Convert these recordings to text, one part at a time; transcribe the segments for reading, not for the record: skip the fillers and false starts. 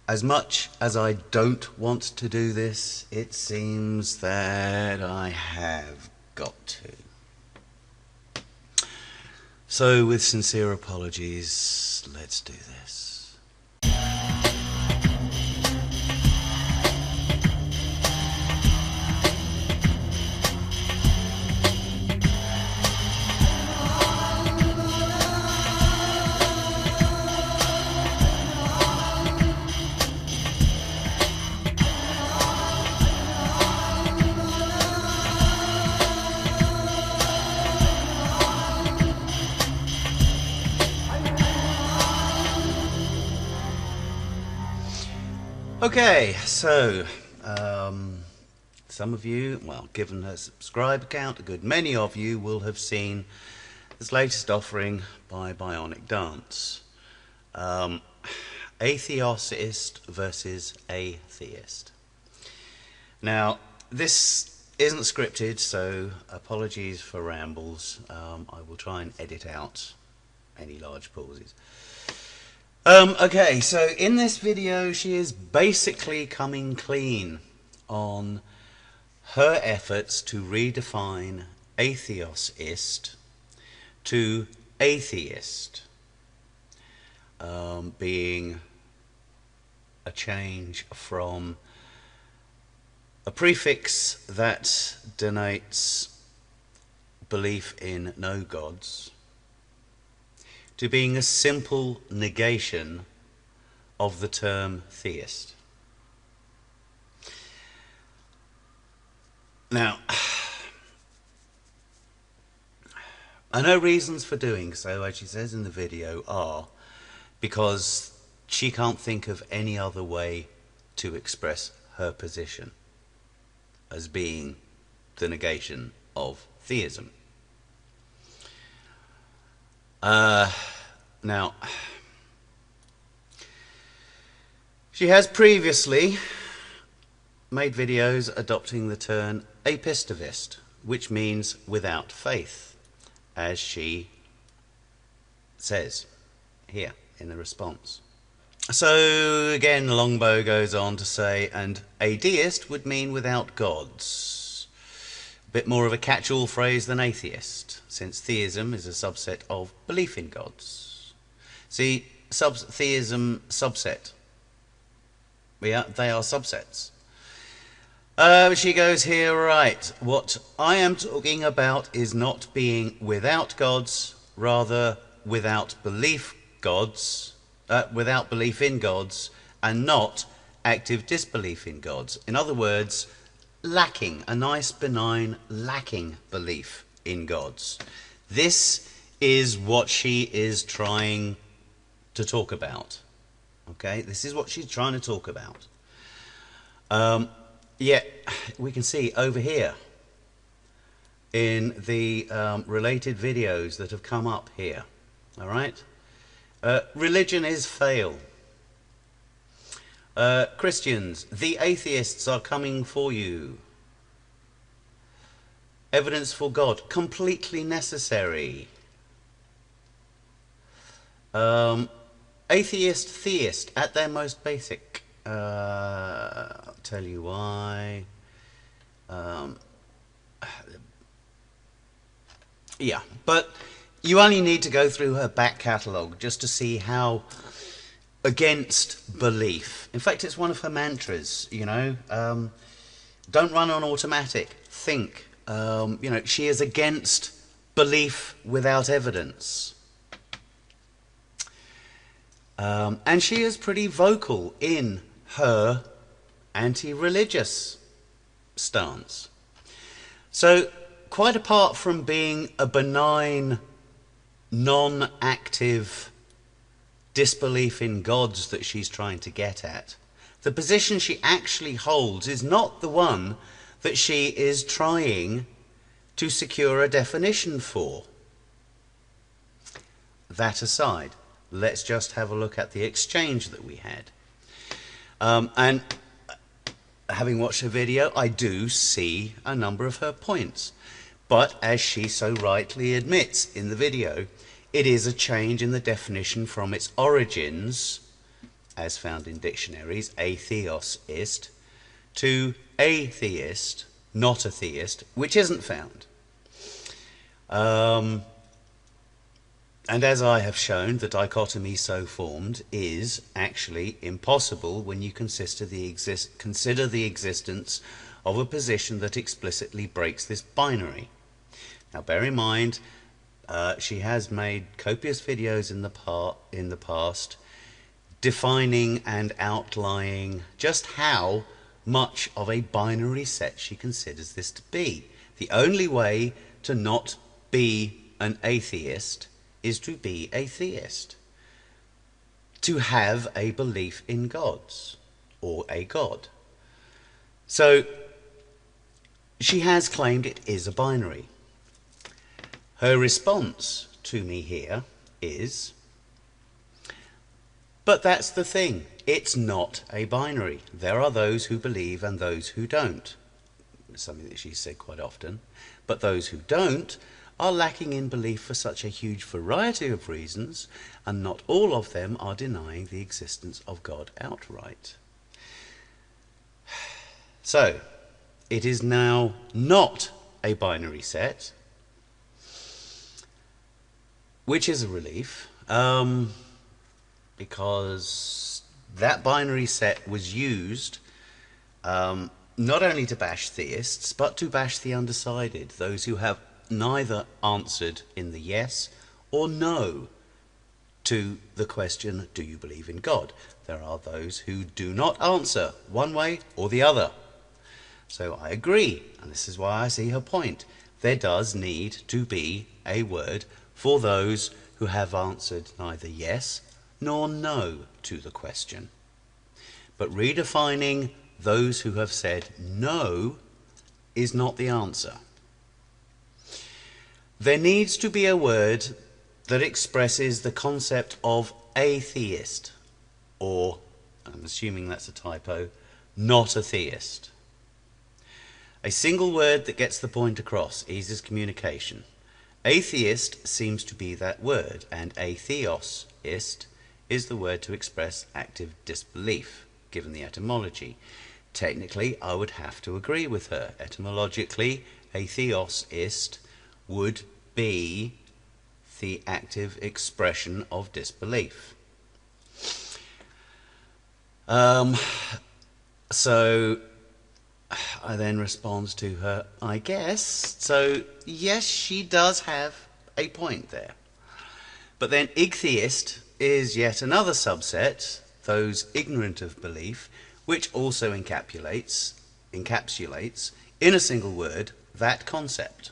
as much as I don't want to do this, it seems that I have got to. So, with sincere apologies, let's do this. Okay, so some of you, well, given her subscribe count, a good many of you will have seen this latest offering by BionicDance. Atheist versus atheist. Now, this isn't scripted, so apologies for rambles. I will try and edit out any large pauses. Okay, so in this video she is basically coming clean on her efforts to redefine atheist to atheist, being a change from a prefix that denotes belief in no gods to being a simple negation of the term theist. Now, I know reasons for doing so, as she says in the video, are because she can't think of any other way to express her position as being the negation of theism. Now, she has previously made videos adopting the term apistivist, which means without faith, as she says here in the response. So again, Longbow goes on to say, and adeist would mean without gods. A bit more of a catch-all phrase than atheist, since theism is a subset of belief in gods. See, theism subset. They are subsets. She goes here, right, what I am talking about is not being without gods, rather without belief in gods, and not active disbelief in gods. In other words, lacking, a nice benign lacking belief in gods. This is what she is trying to talk about. Okay, this is what she's trying to talk about. Yet we can see over here in the related videos that have come up here, all right, religion is fail. Christians, the atheists are coming for you. Evidence for God, completely necessary. Atheist, theist, at their most basic. I'll tell you why. Yeah, but you only need to go through her back catalogue just to see how against belief. In fact, it's one of her mantras, you know. Don't run on automatic. Think. You know, she is against belief without evidence. And she is pretty vocal in her anti-religious stance. So, quite apart from being a benign, non-active disbelief in gods that she's trying to get at, the position she actually holds is not the one that she is trying to secure a definition for. That aside, let's just have a look at the exchange that we had. And having watched her video, I do see a number of her points. But as she so rightly admits in the video, it is a change in the definition from its origins as found in dictionaries, atheosist, to atheist, not a theist, which isn't found. And as I have shown, the dichotomy so formed is actually impossible when you consider the existence of a position that explicitly breaks this binary. Now bear in mind, she has made copious videos in the past defining and outlining just how much of a binary set she considers this to be. The only way to not be an atheist is to be a theist, to have a belief in gods or a god. So she has claimed it is a binary. Her response to me here is, but that's the thing, it's not a binary. There are those who believe and those who don't. It's something that she said quite often. But those who don't are lacking in belief for such a huge variety of reasons, and not all of them are denying the existence of God outright. So, it is now not a binary set, which is a relief, because that binary set was used not only to bash theists, but to bash the undecided, those who have neither answered in the yes or no to the question, do you believe in God? There are those who do not answer one way or the other. So I agree, and this is why I see her point. There does need to be a word for those who have answered neither yes nor no to the question. But redefining those who have said no is not the answer. There needs to be a word that expresses the concept of atheist, or, I'm assuming that's a typo, not a theist. A single word that gets the point across, eases communication. Atheist seems to be that word, and atheosist is the word to express active disbelief, given the etymology. Technically, I would have to agree with her. Etymologically, atheosist would be the active expression of disbelief. So I then respond to her, I guess. So yes, she does have a point there. But then igtheist is yet another subset, those ignorant of belief, which also encapsulates in a single word that concept.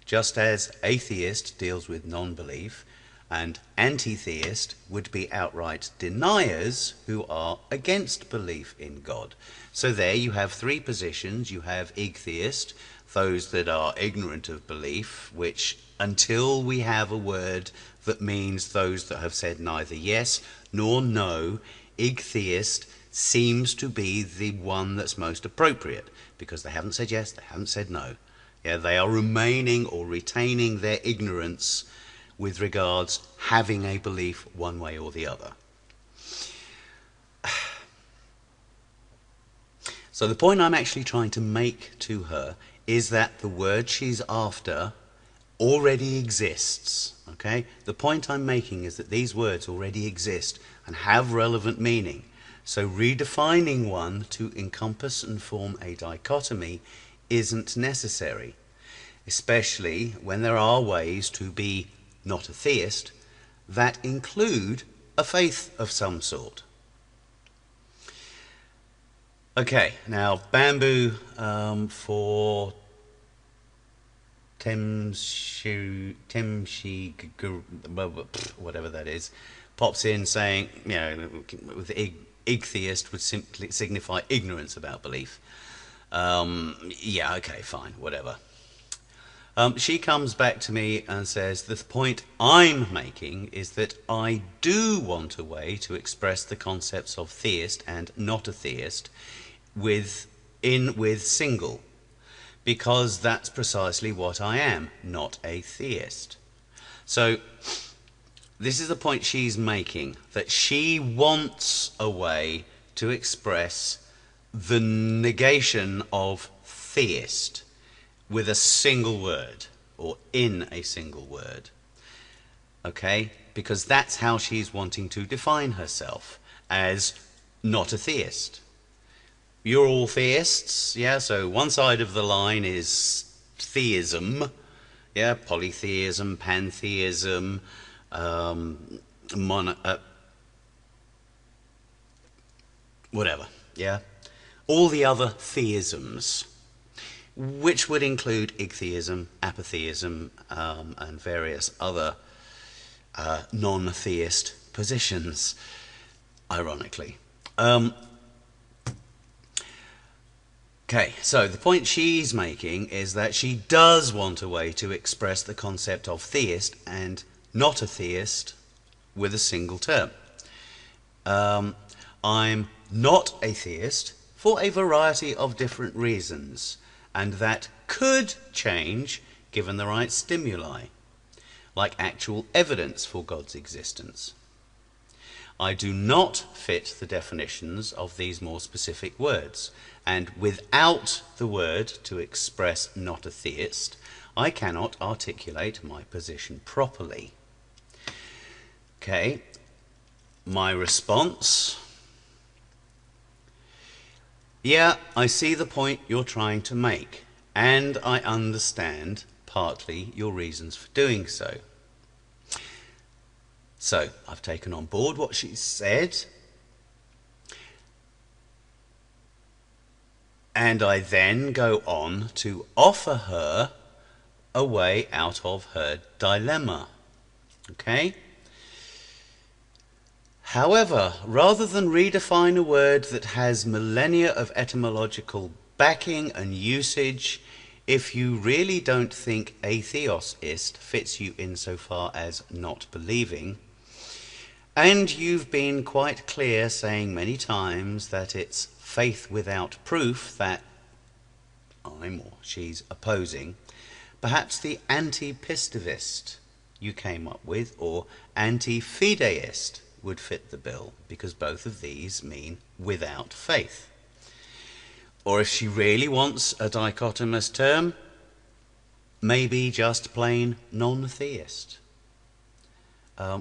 Just as atheist deals with non-belief, and anti-theist would be outright deniers who are against belief in God. So there you have three positions. You have igtheist, those that are ignorant of belief, which until we have a word that means those that have said neither yes nor no, igtheist seems to be the one that's most appropriate, because they haven't said yes, they haven't said no. Yeah, they are remaining or retaining their ignorance with regards having a belief one way or the other. So the point I'm actually trying to make to her is that the word she's after already exists. Okay? The point I'm making is that these words already exist and have relevant meaning. So redefining one to encompass and form a dichotomy isn't necessary, especially when there are ways to be not a theist that include a faith of some sort. Okay, now Bamboo for Temshi, whatever that is, pops in saying, you know, with igtheist would simply signify ignorance about belief. Yeah, okay, fine, whatever. She comes back to me and says, the point I'm making is that I do want a way to express the concepts of theist and not a theist with single, because that's precisely what I am, not a theist. So This is the point she's making, that she wants a way to express the negation of theist with a single word, or in a single word. Okay? Because that's how she's wanting to define herself, as not a theist. You're all theists, yeah? So one side of the line is theism, yeah? Polytheism, pantheism, whatever, yeah? All the other theisms, which would include ichtheism, apatheism, and various other non-theist positions, ironically. Okay, so the point she's making is that she does want a way to express the concept of theist and not a theist with a single term. I'm not a theist for a variety of different reasons, and that could change given the right stimuli, like actual evidence for God's existence. I do not fit the definitions of these more specific words, and without the word to express not a theist, I cannot articulate my position properly. Okay, my response: yeah, I see the point you're trying to make, and I understand partly your reasons for doing so. So, I've taken on board what she said, and I then go on to offer her a way out of her dilemma. Okay? However, rather than redefine a word that has millennia of etymological backing and usage, if you really don't think atheist fits you insofar as not believing, and you've been quite clear saying many times that it's faith without proof that I'm or she's opposing, perhaps the anti-pistivist you came up with, or anti-fideist, would fit the bill, because both of these mean without faith. Or if she really wants a dichotomous term, maybe just plain non-theist,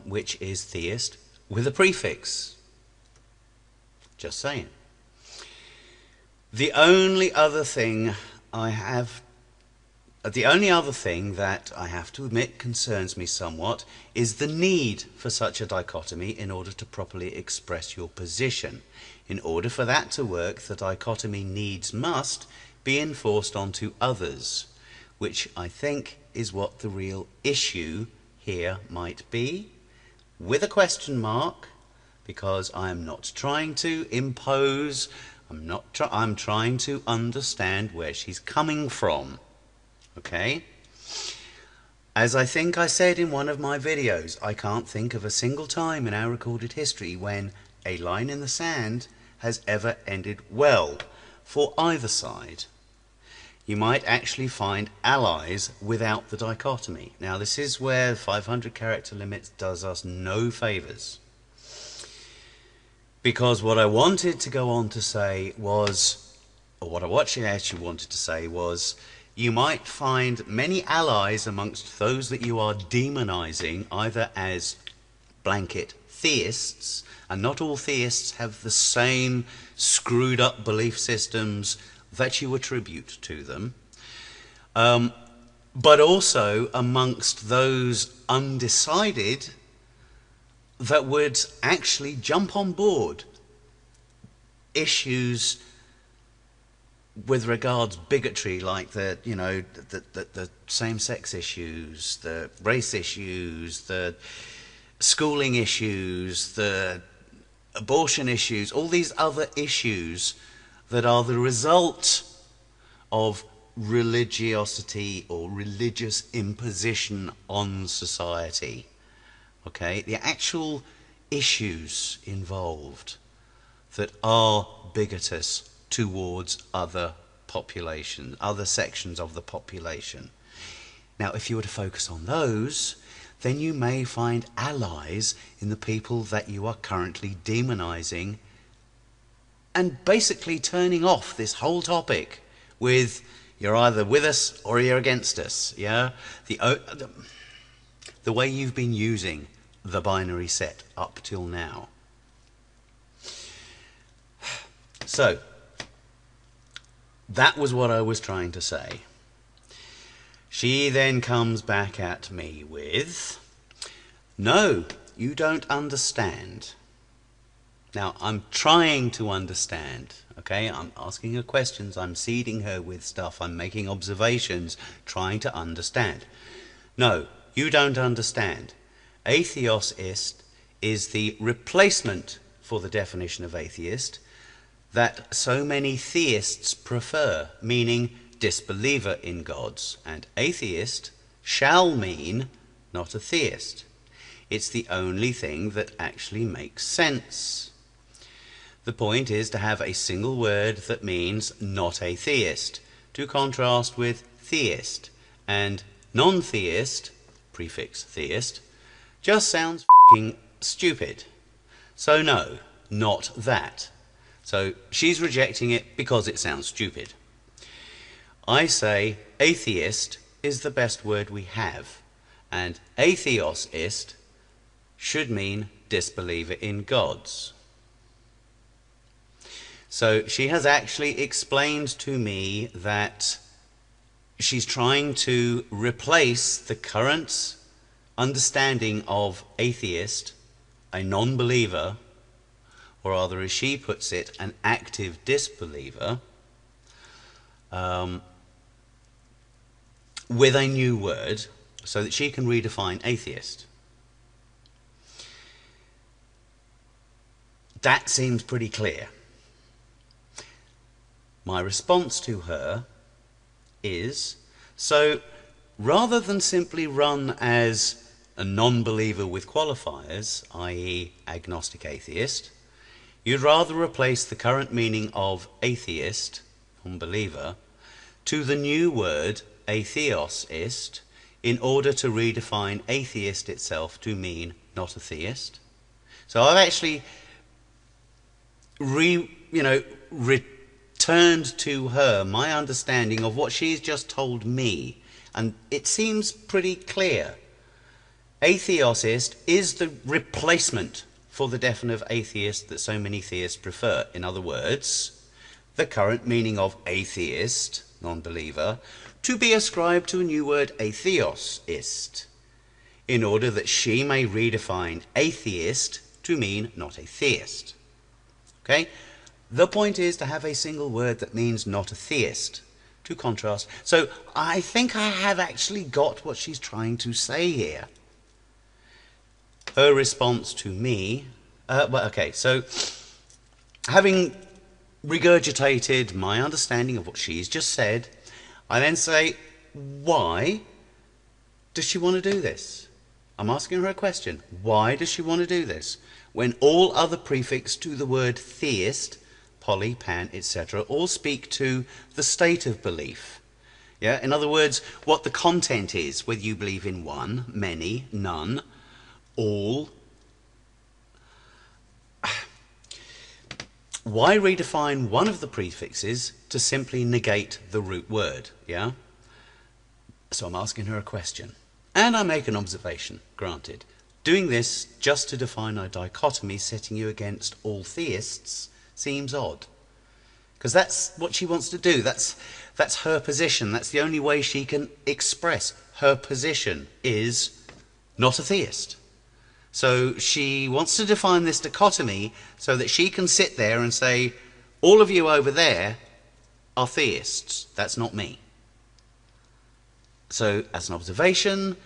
which is theist with a prefix. Just saying. The only other thing that I have to admit concerns me somewhat is the need for such a dichotomy in order to properly express your position. In order for that to work, the dichotomy needs must be enforced onto others, which I think is what the real issue here might be, with a question mark, because I am not trying to impose, I'm trying to understand where she's coming from. Okay? As I think I said in one of my videos, I can't think of a single time in our recorded history when a line in the sand has ever ended well for either side. You might actually find allies without the dichotomy. Now, this is where 500 character limits does us no favours. Because what I wanted to go on to say was, or what I actually wanted to say was, you might find many allies amongst those that you are demonizing, either as blanket theists, and not all theists have the same screwed up belief systems that you attribute to them, but also amongst those undecided that would actually jump on board issues with regards bigotry, like the same-sex issues, the race issues, the schooling issues, the abortion issues, all these other issues that are the result of religiosity or religious imposition on society. Okay, the actual issues involved that are bigotous towards other populations, other sections of the population. Now, if you were to focus on those, then you may find allies in the people that you are currently demonizing and basically turning off this whole topic with you're either with us or you're against us. Yeah, the way you've been using the binary set up till now. So that was what I was trying to say. She then comes back at me with, no, you don't understand. Now, I'm trying to understand, okay? I'm asking her questions, I'm seeding her with stuff, I'm making observations, trying to understand. No, you don't understand. Atheosist is the replacement for the definition of atheist that so many theists prefer, meaning disbeliever in gods, and atheist shall mean not a theist. It's the only thing that actually makes sense. The point is to have a single word that means not a theist, to contrast with theist, and non-theist, prefix theist, just sounds f***ing stupid. So no, not that. So she's rejecting it because it sounds stupid. I say atheist is the best word we have, and atheosist should mean disbeliever in gods. So she has actually explained to me that she's trying to replace the current understanding of atheist, a non-believer, or rather as she puts it, an active disbeliever, with a new word so that she can redefine atheist. That seems pretty clear. My response to her is, so rather than simply run as a non-believer with qualifiers, i.e. agnostic atheist, you'd rather replace the current meaning of atheist, non-believer, to the new word atheosist in order to redefine atheist itself to mean not a theist. So I've actually returned to her my understanding of what she's just told me, and it seems pretty clear. Atheosist is the replacement for the definition of atheist that so many theists prefer. In other words, the current meaning of atheist, non-believer, to be ascribed to a new word atheosist, in order that she may redefine atheist to mean not a theist. Okay? The point is to have a single word that means not a theist, to contrast. So I think I have actually got what she's trying to say here. Her response to me, so having regurgitated my understanding of what she's just said, I then say, why does she want to do this? I'm asking her a question. Why does she want to do this? When all other prefix to the word theist, poly, pan, etc., all speak to the state of belief. Yeah, in other words, what the content is, whether you believe in one, many, none, all. Why redefine one of the prefixes to simply negate the root word? Yeah. So I'm asking her a question, and I make an observation. Granted, doing this just to define a dichotomy setting you against all theists seems odd, because that's what she wants to do. That's her position. That's the only way she can express her position, is not a theist. So she wants to define this dichotomy so that she can sit there and say, all of you over there are theists. That's not me. So as an observation,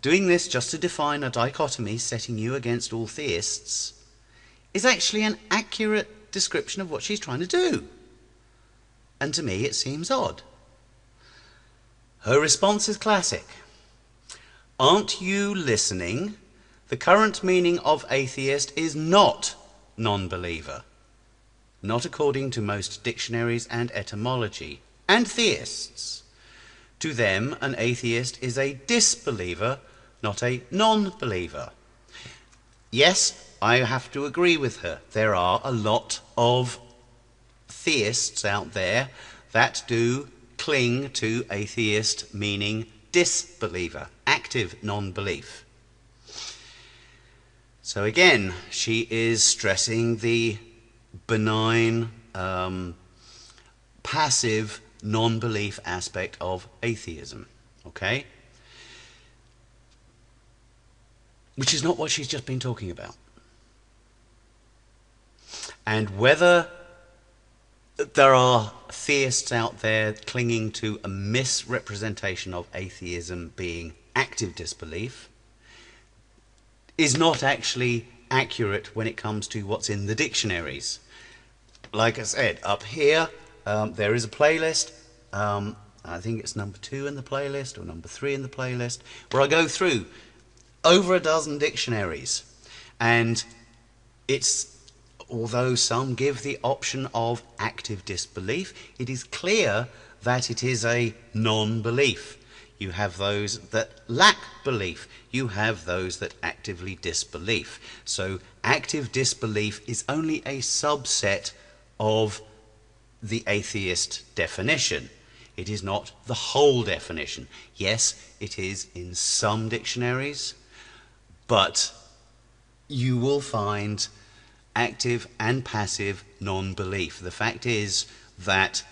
doing this just to define a dichotomy setting you against all theists is actually an accurate description of what she's trying to do. And to me it seems odd. Her response is classic. Aren't you listening? The current meaning of atheist is not non-believer, not according to most dictionaries and etymology, and theists. To them, an atheist is a disbeliever not a non-believer. Yes, I have to agree with her. There are a lot of theists out there that do cling to atheist meaning disbeliever, active non-belief. So again, she is stressing the benign, passive non-belief aspect of atheism, okay? Which is not what she's just been talking about. And whether there are theists out there clinging to a misrepresentation of atheism being active disbelief is not actually accurate when it comes to what's in the dictionaries. Like I said, up here there is a playlist. I think it's number 2 in the playlist or number 3 in the playlist, where I go through over a dozen dictionaries. And it's, although some give the option of active disbelief, it is clear that it is a non-belief. You have those that lack belief. You have those that actively disbelief. So active disbelief is only a subset of the atheist definition. It is not the whole definition. Yes, it is in some dictionaries, but you will find active and passive non-belief. The fact is that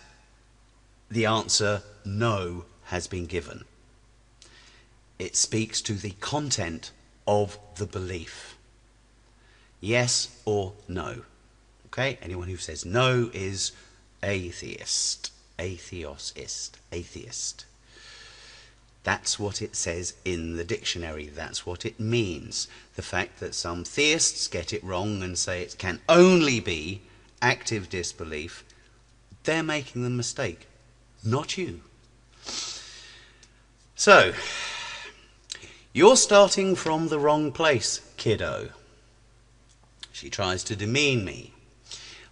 the answer no has been given. It speaks to the content of the belief. Yes or no. Okay? Anyone who says no is atheist. Atheosist. Atheist. That's what it says in the dictionary. That's what it means. The fact that some theists get it wrong and say it can only be active disbelief, they're making the mistake, not you. So, you're starting from the wrong place, kiddo. She tries to demean me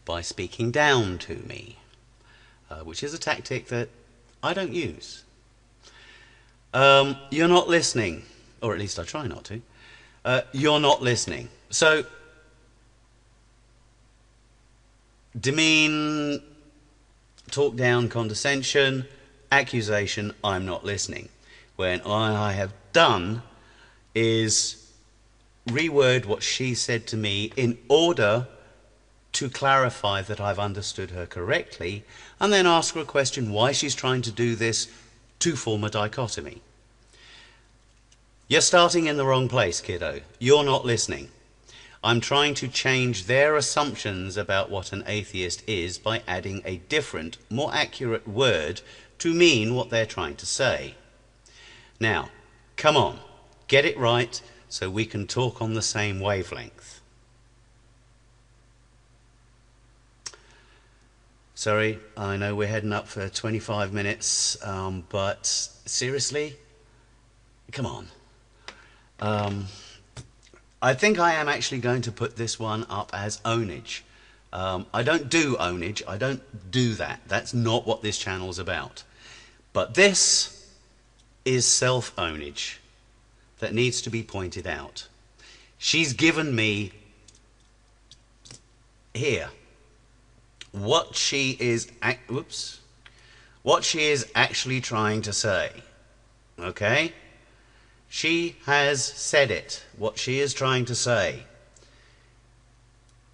by speaking down to me, which is a tactic that I don't use. You're not listening, or at least I try not to. You're not listening. So, demean, talk down, condescension, accusation, I'm not listening. When all I have done is reword what she said to me in order to clarify that I've understood her correctly, and then ask her a question why she's trying to do this to form a dichotomy. You're starting in the wrong place, kiddo. You're not listening. I'm trying to change their assumptions about what an atheist is by adding a different, more accurate word to mean what they're trying to say. Now, come on, get it right so we can talk on the same wavelength. Sorry, I know we're heading up for 25 minutes, but seriously, come on. I think I am actually going to put this one up as ownage. I don't do ownage, I don't do that. That's not what this channel's about. But this is self-ownage that needs to be pointed out. She's given me here what she is actually trying to say. Okay? She has said it, what she is trying to say.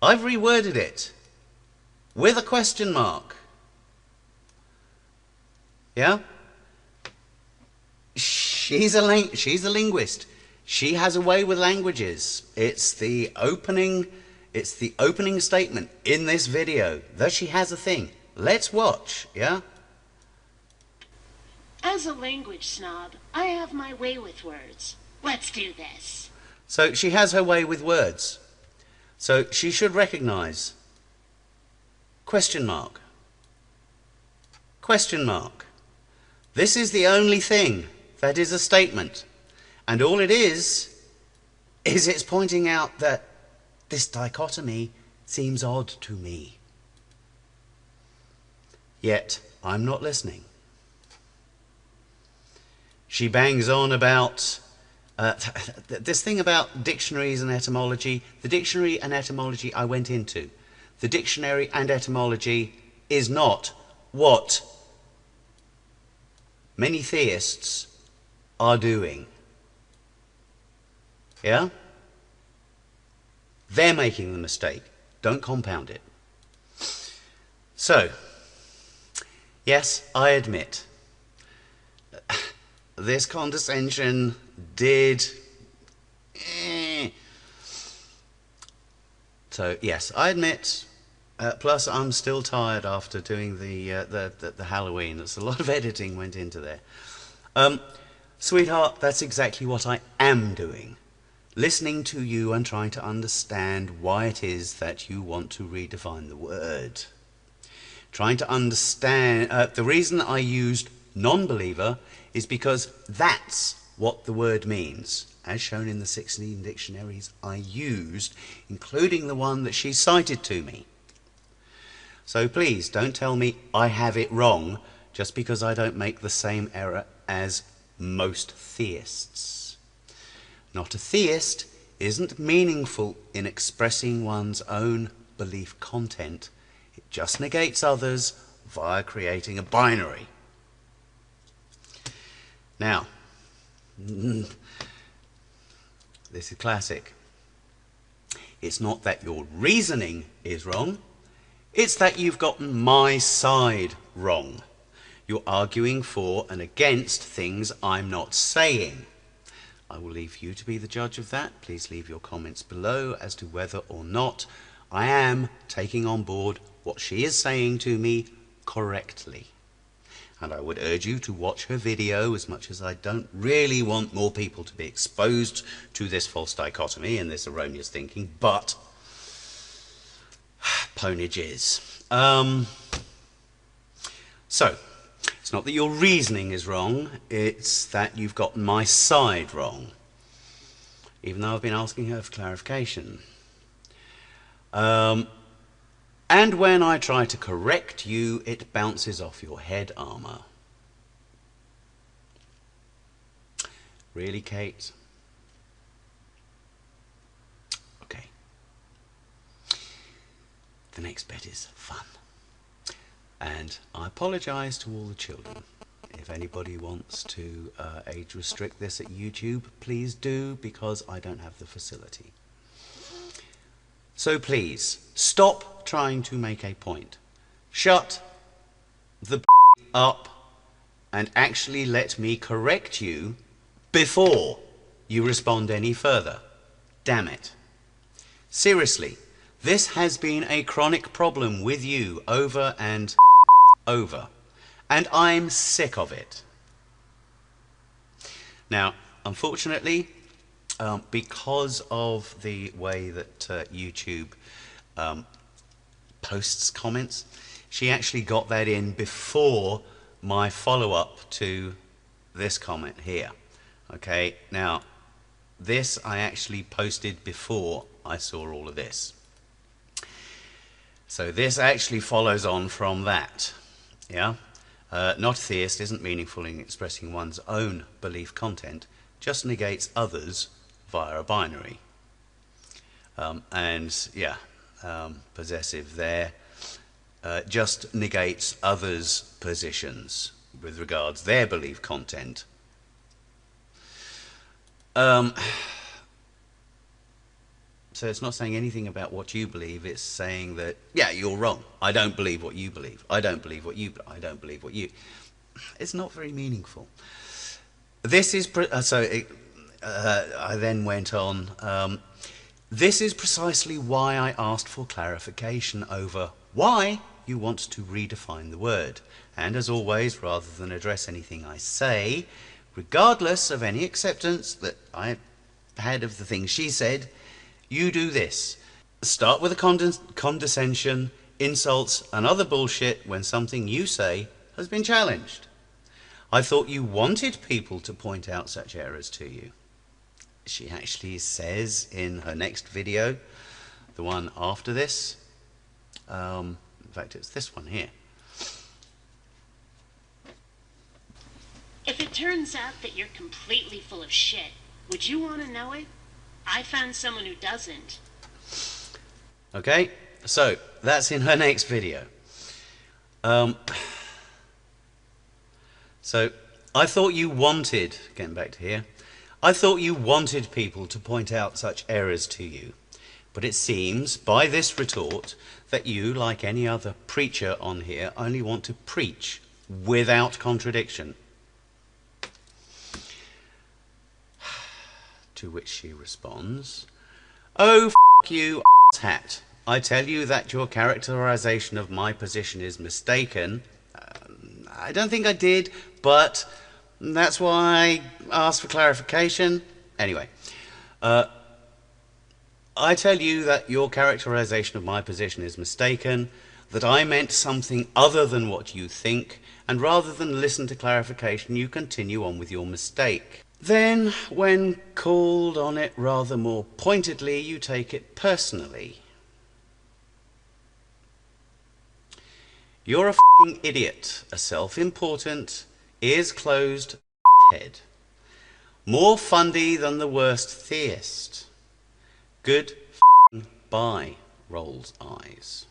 I've reworded it with a question mark. Yeah? She's a linguist. She has a way with languages. It's the opening statement in this video that she has a thing. Let's watch, yeah? As a language snob, I have my way with words. Let's do this. So she has her way with words. So she should recognize question mark. Question mark. This is the only thing that is a statement. And all it is it's pointing out that this dichotomy seems odd to me. Yet I'm not listening. She bangs on about This thing about dictionaries and etymology, the dictionary and etymology I went into. The dictionary and etymology is not what many theists are doing. Yeah? They're making the mistake. Don't compound it. So, yes, I admit, this condescension did... So, yes, I admit, plus I'm still tired after doing the Halloween. There's a lot of editing went into there. Sweetheart, that's exactly what I am doing. Listening to you and trying to understand why it is that you want to redefine the word. Trying to understand... the reason I used non-believer is because that's what the word means. As shown in the 16 dictionaries I used, including the one that she cited to me. So please don't tell me I have it wrong just because I don't make the same error as most theists. Not a theist isn't meaningful in expressing one's own belief content. It just negates others via creating a binary. Now, this is classic. It's not that your reasoning is wrong, it's that you've gotten my side wrong. You're arguing for and against things I'm not saying. I will leave you to be the judge of that. Please leave your comments below as to whether or not I am taking on board what she is saying to me correctly. And I would urge you to watch her video, as much as I don't really want more people to be exposed to this false dichotomy and this erroneous thinking, but ponage is. So, it's not that your reasoning is wrong, it's that you've got my side wrong, even though I've been asking her for clarification. And when I try to correct you, it bounces off your head armor. Really, Kate? Okay. The next bit is fun. And I apologise to all the children. If anybody wants to age restrict this at YouTube, please do, because I don't have the facility. So please, stop trying to make a point. Shut the up and actually let me correct you before you respond any further. Damn it. Seriously, this has been a chronic problem with you over and over, and I'm sick of it. Now, unfortunately, because of the way that YouTube posts comments, she actually got that in before my follow-up to this comment here. Okay, now this I actually posted before I saw all of this. So this actually follows on from that. Yeah, not a theist isn't meaningful in expressing one's own belief content, just negates others via a binary. And yeah, possessive there just negates others' positions with regards their belief content. So it's not saying anything about what you believe, it's saying that, yeah, you're wrong. I don't believe what you believe. I don't believe what you... I don't believe what you... It's not very meaningful. This is... I then went on. This is precisely why I asked for clarification over why you want to redefine the word. And as always, rather than address anything I say, regardless of any acceptance that I had of the things she said, you do this. Start with a condescension, insults, and other bullshit when something you say has been challenged. I thought you wanted people to point out such errors to you. She actually says in her next video, the one after this, in fact it's this one here. If it turns out that you're completely full of shit, Would you want to know it? I found someone who doesn't. Okay, so that's in her next video. So I thought you wanted, getting back to here, I thought you wanted people to point out such errors to you. But it seems, by this retort, that you, like any other preacher on here, only want to preach without contradiction. To which she responds, "Oh, f*** you, hat. I tell you that your characterization of my position is mistaken. I don't think I did, but that's why I asked for clarification. Anyway, I tell you that your characterization of my position is mistaken, that I meant something other than what you think, and rather than listen to clarification, you continue on with your mistake. Then, when called on it rather more pointedly, you take it personally. You're a f***ing idiot, a self-important, ears-closed head. More fundy than the worst theist. Good f***ing bye, rolls eyes."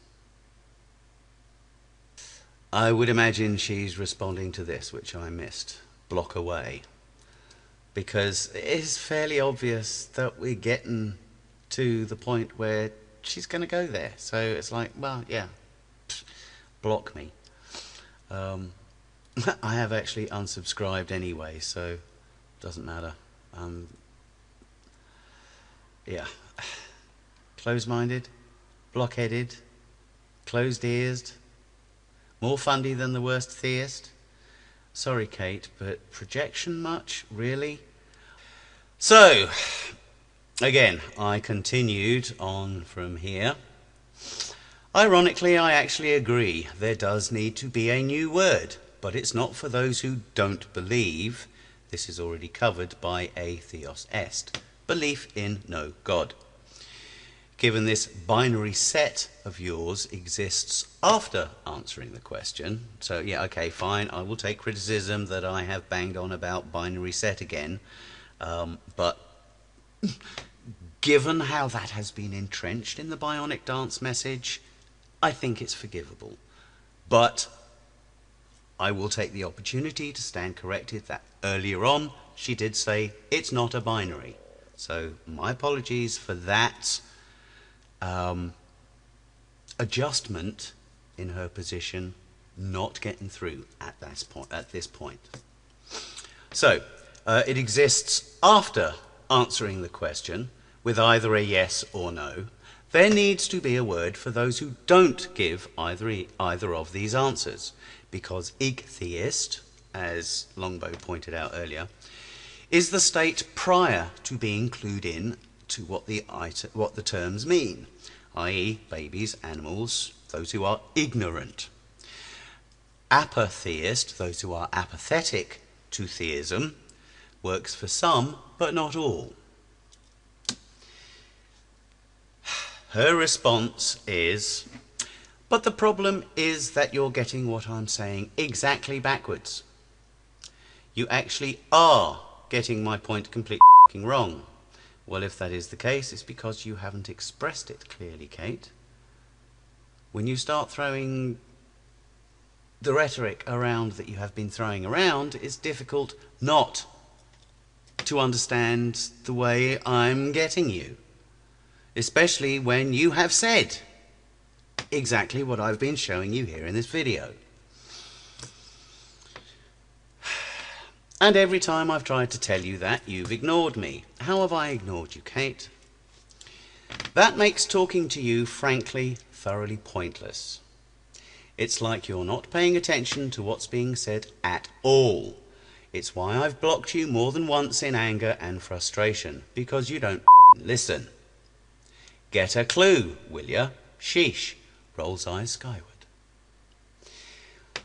I would imagine she's responding to this, which I missed. Block away. Because it is fairly obvious that we're getting to the point where she's going to go there. So it's like, well, yeah, block me. I have actually unsubscribed anyway, so it doesn't matter. Yeah. Closed-minded, blockheaded, closed-eared, more fundy than the worst theist. Sorry, Kate, but projection much, really? So, again, I continued on from here. Ironically, I actually agree. There does need to be a new word, but it's not for those who don't believe. This is already covered by a theos est, belief in no God. Given this binary set of yours exists after answering the question, so yeah, okay, fine, I will take criticism that I have banged on about binary set again, but given how that has been entrenched in the BionicDance message, I think it's forgivable. But I will take the opportunity to stand corrected that earlier on she did say it's not a binary. So my apologies for that adjustment in her position not getting through at this point. So it exists after answering the question with either a yes or no. There needs to be a word for those who don't give either of these answers, because ichtheist, as Longbow pointed out earlier, is the state prior to being clued in to what the terms mean, i.e. babies, animals, those who are ignorant. Apatheist, those who are apathetic to theism, works for some, but not all. Her response is, but the problem is that you're getting what I'm saying exactly backwards. You actually are getting my point completely wrong. Well, if that is the case, it's because you haven't expressed it clearly, Kate. When you start throwing the rhetoric around that you have been throwing around, it's difficult not to understand the way I'm getting you. Especially when you have said exactly what I've been showing you here in this video. And every time I've tried to tell you that, you've ignored me. How have I ignored you, Kate? That makes talking to you, frankly, thoroughly pointless. It's like you're not paying attention to what's being said at all. It's why I've blocked you more than once in anger and frustration, because you don't listen. Get a clue, will ya? Sheesh. Rolls eyes skyward.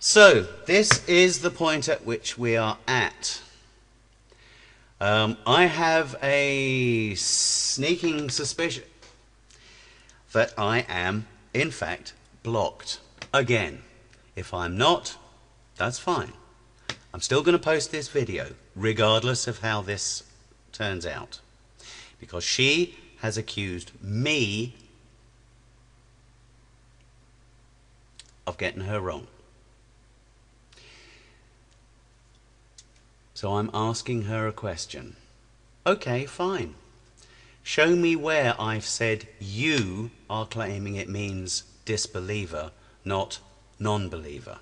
So, this is the point at which we are at. I have a sneaking suspicion that I am, in fact, blocked. Again, if I'm not, that's fine. I'm still going to post this video, regardless of how this turns out, because she has accused me of getting her wrong. So I'm asking her a question. Okay, fine. Show me where I've said you are claiming it means disbeliever, not non-believer.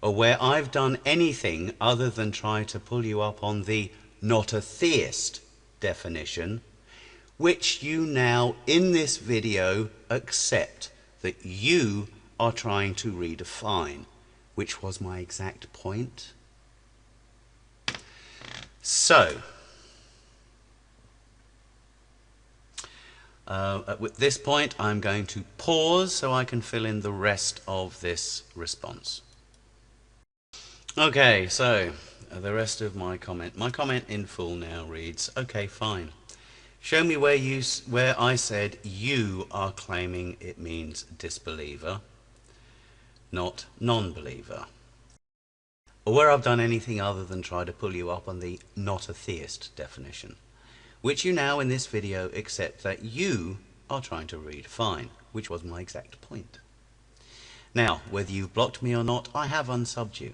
Or where I've done anything other than try to pull you up on the not a theist definition, which you now in this video accept that you are trying to redefine, which was my exact point. So, at this point I'm going to pause so I can fill in the rest of this response. Okay, so the rest of my comment. My comment in full now reads, okay, fine. Show me where I said you are claiming it means disbeliever, not non-believer. Or where I've done anything other than try to pull you up on the not a theist definition, which you now in this video accept that you are trying to redefine, which was my exact point. Now, whether you've blocked me or not, I have unsubbed you,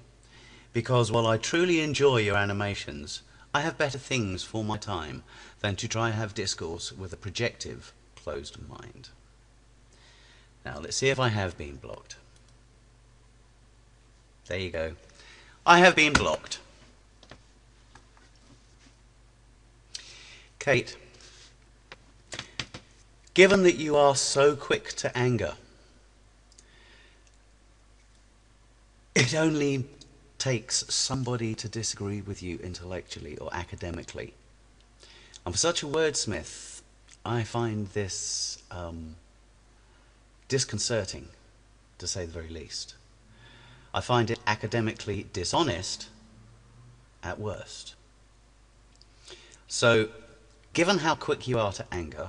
because while I truly enjoy your animations, I have better things for my time than to try and have discourse with a projective, closed mind. Now, let's see if I have been blocked. There you go. I have been blocked. Kate, given that you are so quick to anger, it only takes somebody to disagree with you intellectually or academically. And for such a wordsmith, I find this disconcerting, to say the very least. I find it academically dishonest at worst. So, given how quick you are to anger,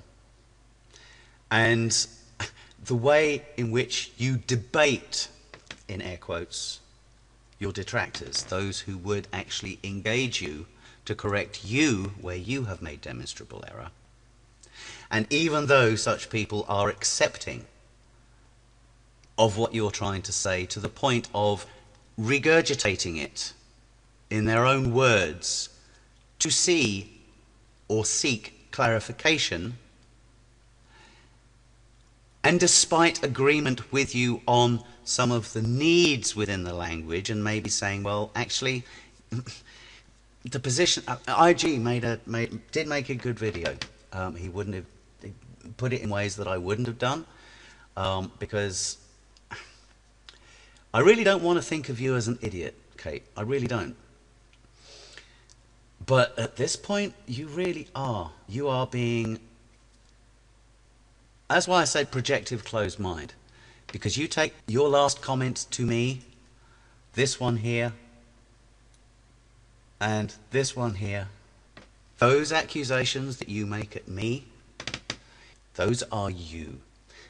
and the way in which you debate, in air quotes, your detractors, those who would actually engage you to correct you where you have made demonstrable error, and even though such people are accepting of what you're trying to say to the point of regurgitating it in their own words to see or seek clarification, and despite agreement with you on some of the needs within the language and maybe saying, well, actually, the position, IG did make a good video. He wouldn't have put it in ways that I wouldn't have done, because I really don't want to think of you as an idiot, Kate. I really don't. But at this point, you really are. You are being... That's why I said projective closed mind. Because you take your last comment to me, this one here, and this one here, those accusations that you make at me, those are you.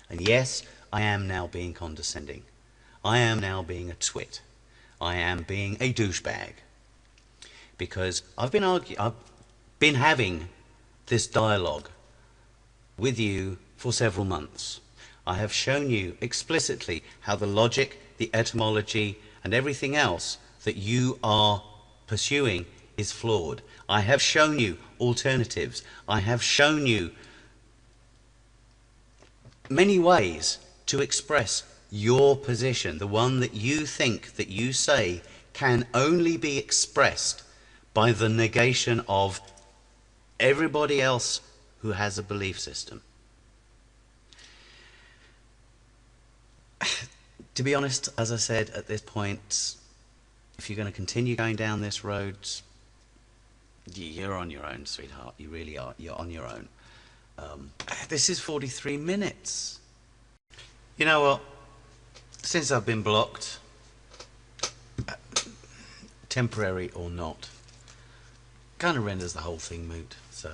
And yes, I am now being condescending. I am now being a twit. I am being a douchebag. Because I've been having this dialogue with you for several months. I have shown you explicitly how the logic, the etymology, and everything else that you are pursuing is flawed. I have shown you alternatives. I have shown you many ways to express your position, the one that you think, that you say, can only be expressed by the negation of everybody else who has a belief system. To be honest, as I said, at this point, if you're going to continue going down this road, you're on your own, sweetheart. You really are. You're on your own. This is 43 minutes. You know what? Since I've been blocked, temporary or not, kind of renders the whole thing moot. So,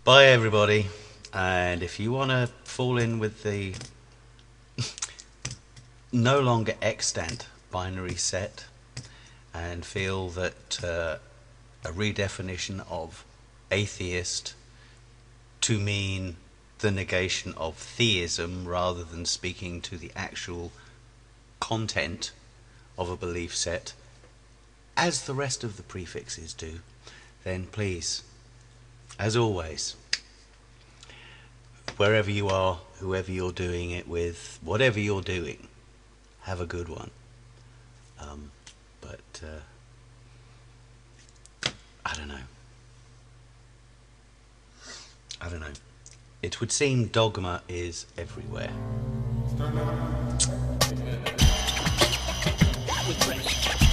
bye everybody. And if you want to fall in with the no longer extant binary set and feel that a redefinition of atheist to mean the negation of theism rather than speaking to the actual content of a belief set, as the rest of the prefixes do, then please, as always, wherever you are, whoever you're doing it with, whatever you're doing, have a good one. But I don't know. It would seem dogma is everywhere. That was great.